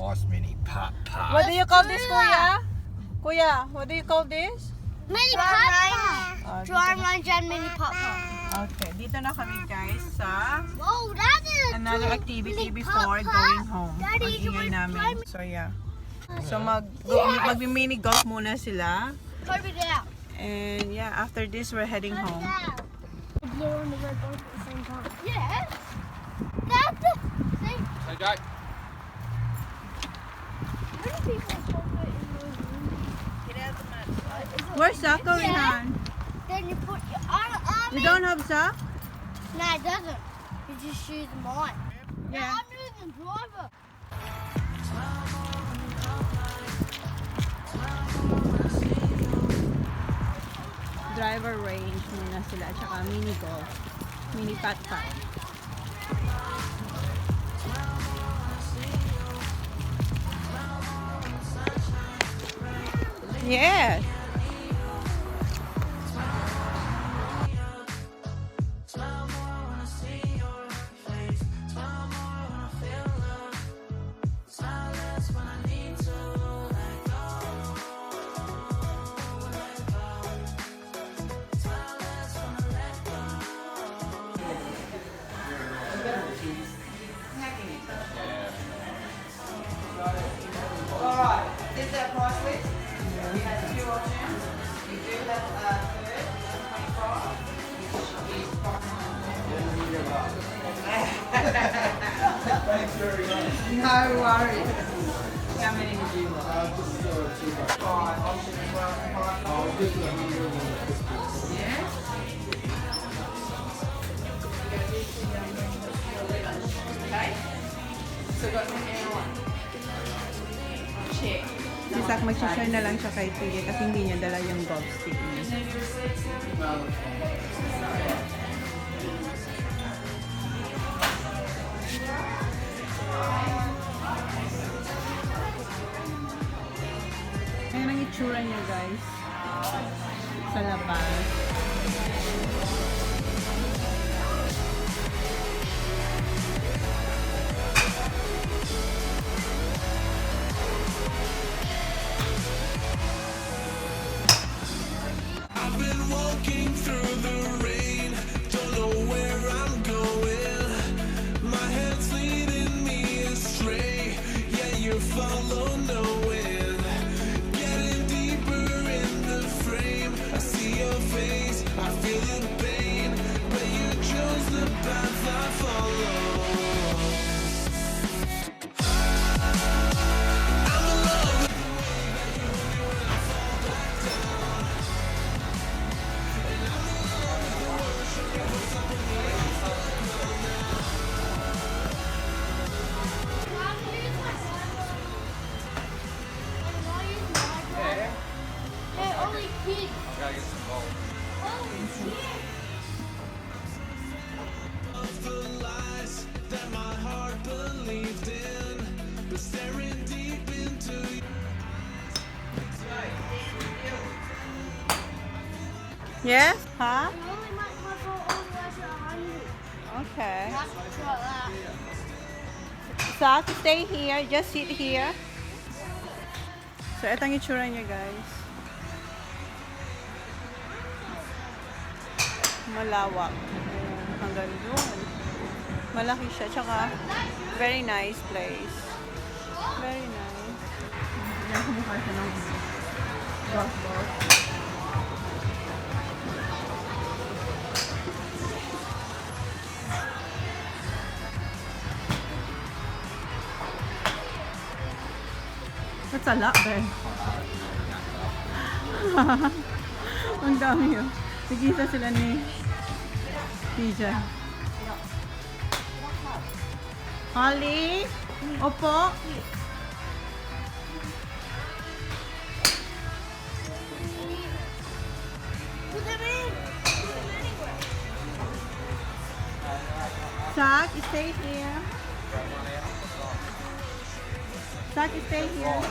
nice mini putt putt. What do you call this, Kuya? Kuya, what do you call this? Mini papa. Dry lunch and mini papa. Okay, dito na kami guys sa Whoa, that is another activity before going home. Ang ingay namin. So yeah. So mag-mini golf muna sila. Carve it out. And yeah, after this we're heading home. Blue and the red both at the same time. Yeah. That's the same. Hey, Jack. Many people hold it in those rooms. Where's Zach going on? Then you put your arm. You don't have Zach? No, it doesn't. You just choose mine. Yeah. I'm using driver. Driver range muna sila at saka mini golf. Mini putt-putt. Yes. Alright, this is our price list. We have two options. We do have third and 25, which is Thanks very much. no worries. How many would you like? Just two bucks. Five option as well. Oh, this is a hundred and fifty. Yeah. Okay. So got the hair on. Check. Si Zach mag-share na lang siya kay Tige kasi hindi niya dala yung golf stick niya. Ayan ang itsura niya guys. Sa labas. I've been walking through the rain, don't know where I'm going. My head's leading me astray, yeah, you follow no wind. Getting deeper in the frame, I see your face, I feel the pain, but you chose the path I follow. They're only kids. Gotta get some gold. Holy shit. The lies that my heart believed in, but staring deep into Yes? Huh? You only might go all the way to 100. Okay. That's what that. Zach, stay here. Just sit here. So, ito ang itsura niya, guys. Malawak. Ayan, hanggang doon. Malaki siya. Tsaka, very nice place. Very nice. Yan, kumukha siya ng golf ball. That's a lot, Ben. Ang dami yun. Nag-isa sila ni TJ. Holly? Opo? Put them in. Put them anywhere. Zach, stay here. Zach, stay here.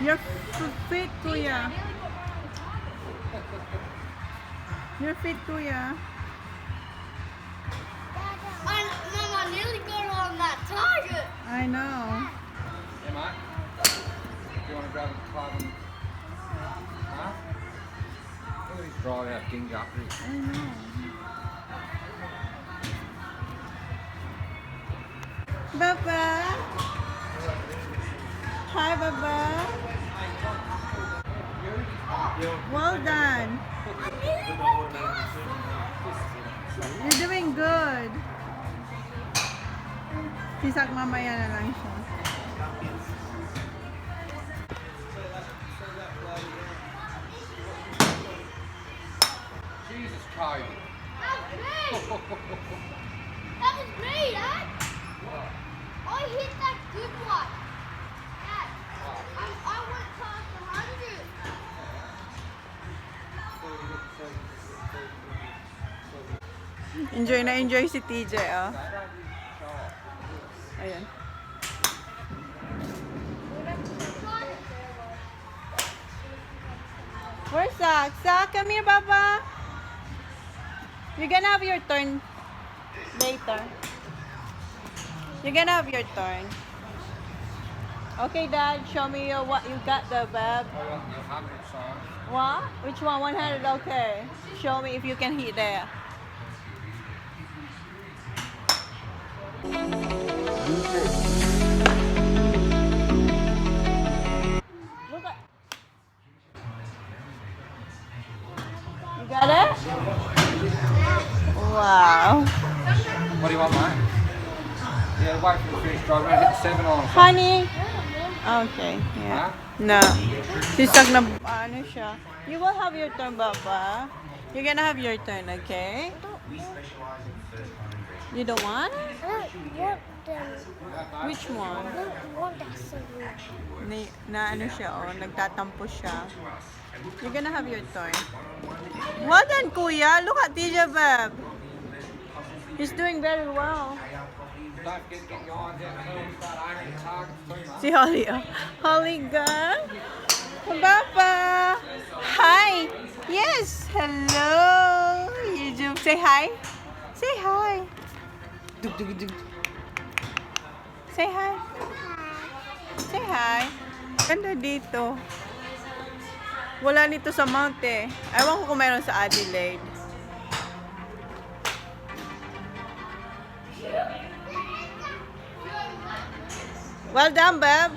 Your feet, kuya. Your feet, kuya. Mama nearly got on that target. I know. Hey, Mike. You want to grab a club and... Huh? Look at his drive out King Guthrie. I know. Baba. Hi, Baba. Well done. You're doing good. Sisak mamaya na lang siya. Jesus, Cody. That was great. That was great, Dad. I hit that good one. Dad, I went past 100. Enjoy na enjoy si TJ, oh. Ayan. Where's Zach? Zach, come here, Baba. You're gonna have your turn later. You're gonna have your turn. Okay, Dad, show me what you got there, Bab. I want the 100 song. What? Which one? 100, okay. Show me if you can hit there. Look at. You got it? Wow. What do you want, mate? Yeah, wait for the finish drive. We're going to hit 7 on. Honey. Okay, yeah. Huh? No. Sisag na ano siya. You will have your turn, Baba. You're gonna have your turn, okay? You don't want? I don't want them. Which one? I don't want that so much. Na ano siya, oh, nagtatampo siya. You're gonna have your turn. Well done, Kuya. Look at TJ Bab. He's doing very well. Don't forget to get your eyes out and start aiming at targets too, mate. Si Holly, oh. Holly girl. Baba. Hi. Yes. Hello. YouTube. Say hi. Say hi. Dug, dug, dug. Say hi. Say hi. Ganda dito. Wala nito sa Mount eh. Ewan ko kung meron sa Adelaide. Well done, Bab.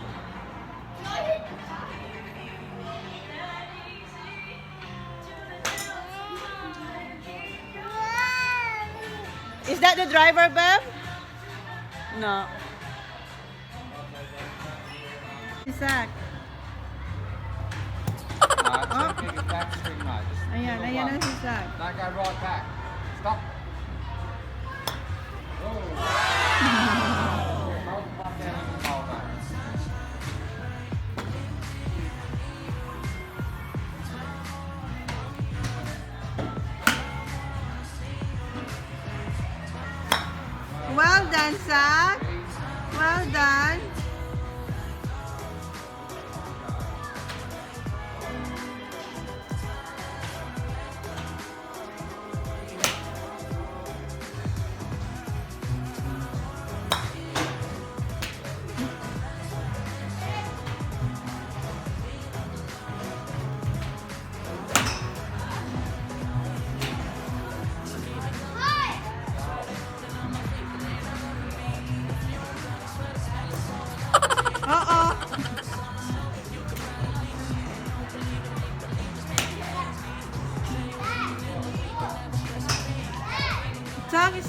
Is that the driver, Bab? No. Isaac. So get your back swing, mate. Just Ayan, ayan ang si Isaac. don't go right back. Stop. Oh. Hold the puck down in the hole, mate. Well done, Zach. Well done. Uh-oh. Zach is...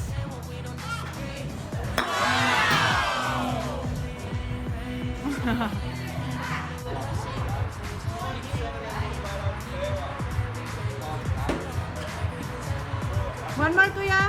One more, Kuya.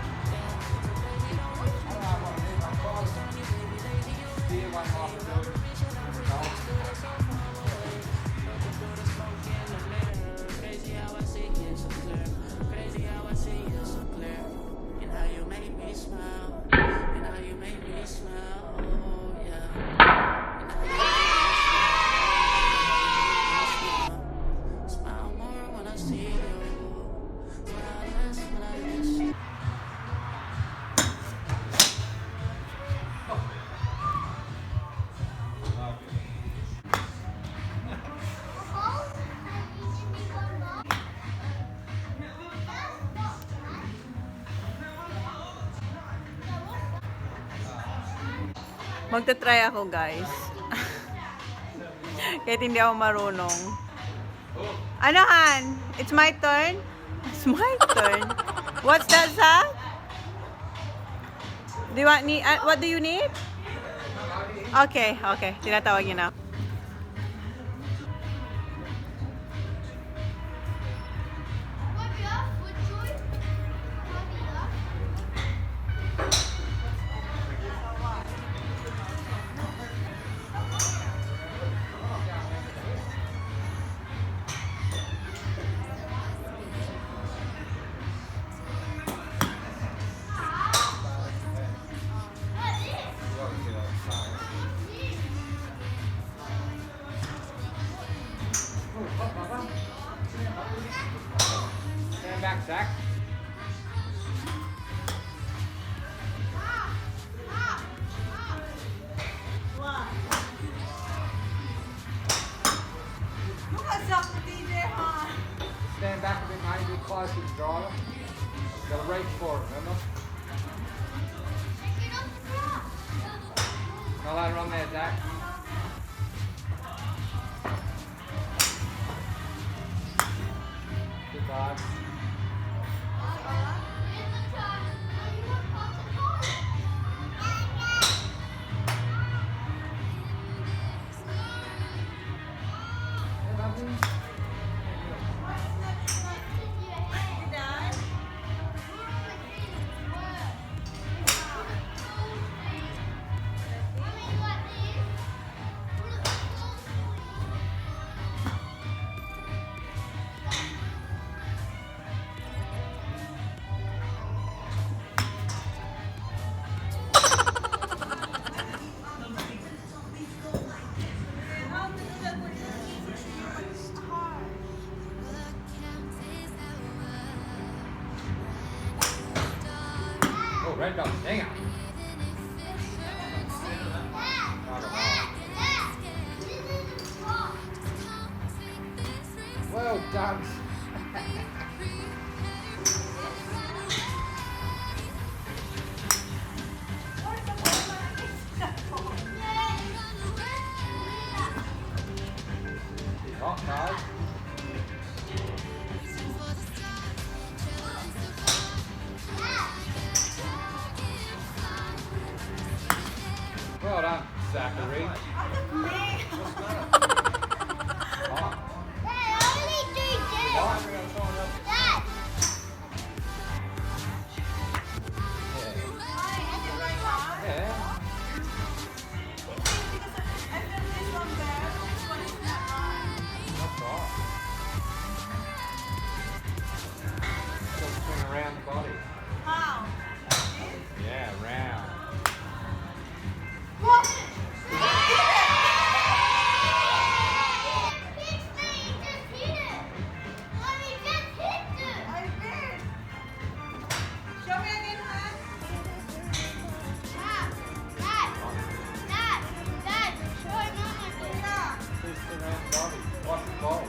Magta-try ako, guys. Kahit hindi ako marunong. Ano, Han? It's my turn? It's my turn? What's that, Zach? Do you want need? What do you need? Okay, okay. Tinatawag niyo na. Stand back, Zach. Look at Zach DJ, Han. Stand back a bit, mate. Be close to the driver. Gotta reach for it, remember? No ladder on there, Zach. Good dive. Oh, red belt, dang it. Well done. Hot guys. Well done, Zachary. Hot. Hot, we got someone else. Yeah. Yeah. That's right. Still swing around the body. How? Yeah, round. Show me again, Han. Still swing around the body. Watch the ball.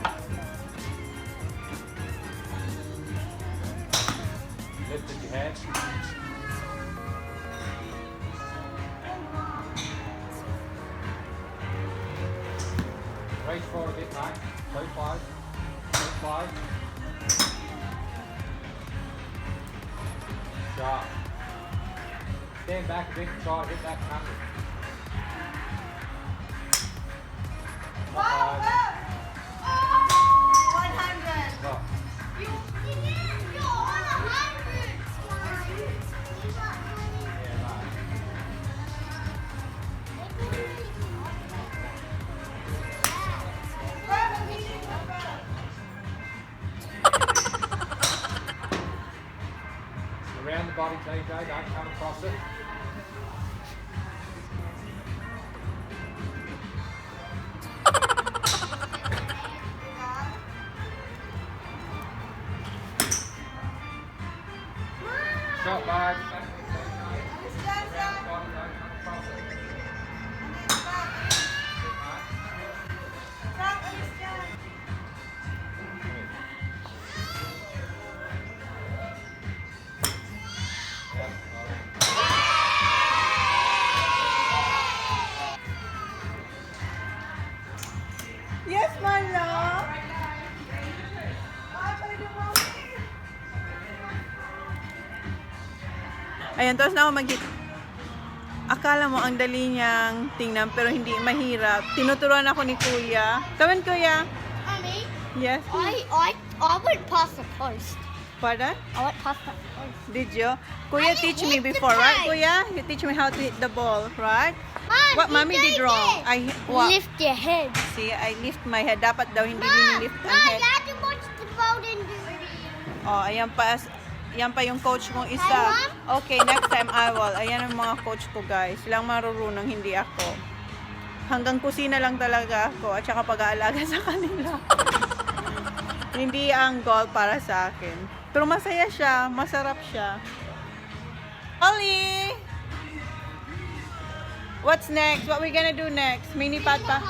Lifted your head. Reach forward a bit, mate. Too close. Too close. Sharp. Stand back a bit and try to hit that 100. Not bad. 100. Look. Yeah, mate. Around the body, TJ. Don't come across it. Shot, bag. Ayan, tapos na ako akala mo ang dali niyang tingnan pero hindi mahirap. Tinuturuan ako ni Kuya. Come on, Kuya. Mommy, Yes. I went past the post. Pardon? I went past the post. Did you? Kuya I teach me hit the before, right, ball. Kuya? You teach me how to hit the ball, right? Mom, What Mommy did wrong? What? Lift your head. See, I lift my head. Dapat daw hindi Mom, lift ang Mom, head. you have to watch the boat and do it. Oh, ayan pa. Yan pa yung coach kong isa. Hi, Okay, next time I will. Ayan ang mga coach ko, guys. Silang marurunong, hindi ako. Hanggang kusina lang talaga ako at saka pag-aalaga sa kanila. Hindi ang goal para sa akin. Pero masaya siya. Masarap siya. Ollie! What's next? What we gonna do next? Mini pat-pat?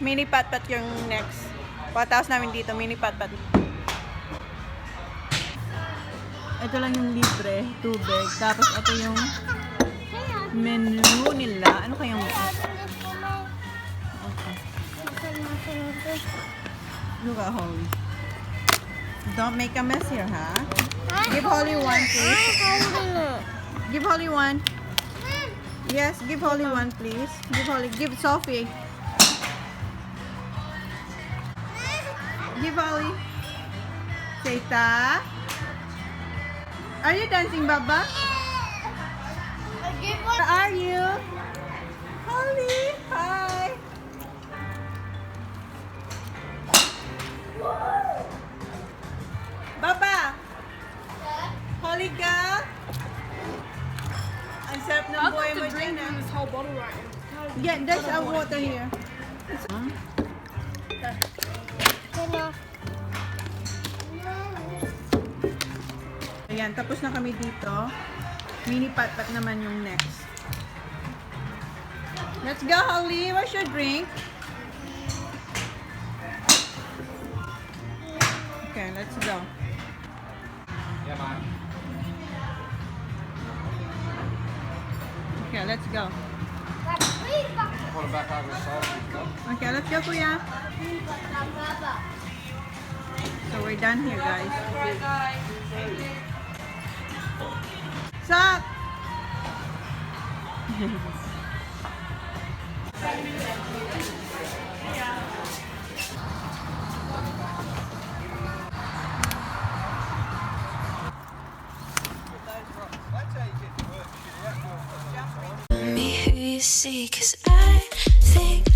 Mini pat-pat yung next. Pataos namin dito. Mini pat-pat. Ito lang yung libre, tubig. Tapos ito yung menu nila. Ano kayang... Look at Holly. Don't make a mess here, ha? Give Holly one, please. Give Holly one. Yes, give Holly one, please. Give Holly. Give Sophie. Give Holly. Seita. Are you dancing, Baba? Where are you? Holly, hi. Baba. Holly ka? Ang sarap ng buhay mo dyan, ah. this whole bottle right now. Yeah, there's a water here. Ayan, tapos na kami dito. Mini pat-pat naman yung next. Let's go, Holly. What's your drink? Okay, let's go. Yeah, man. Okay, let's go. Put it back over the side. Okay, let's go, Kuya. So we're done here, guys. Sup? Me who you see, 'cause I think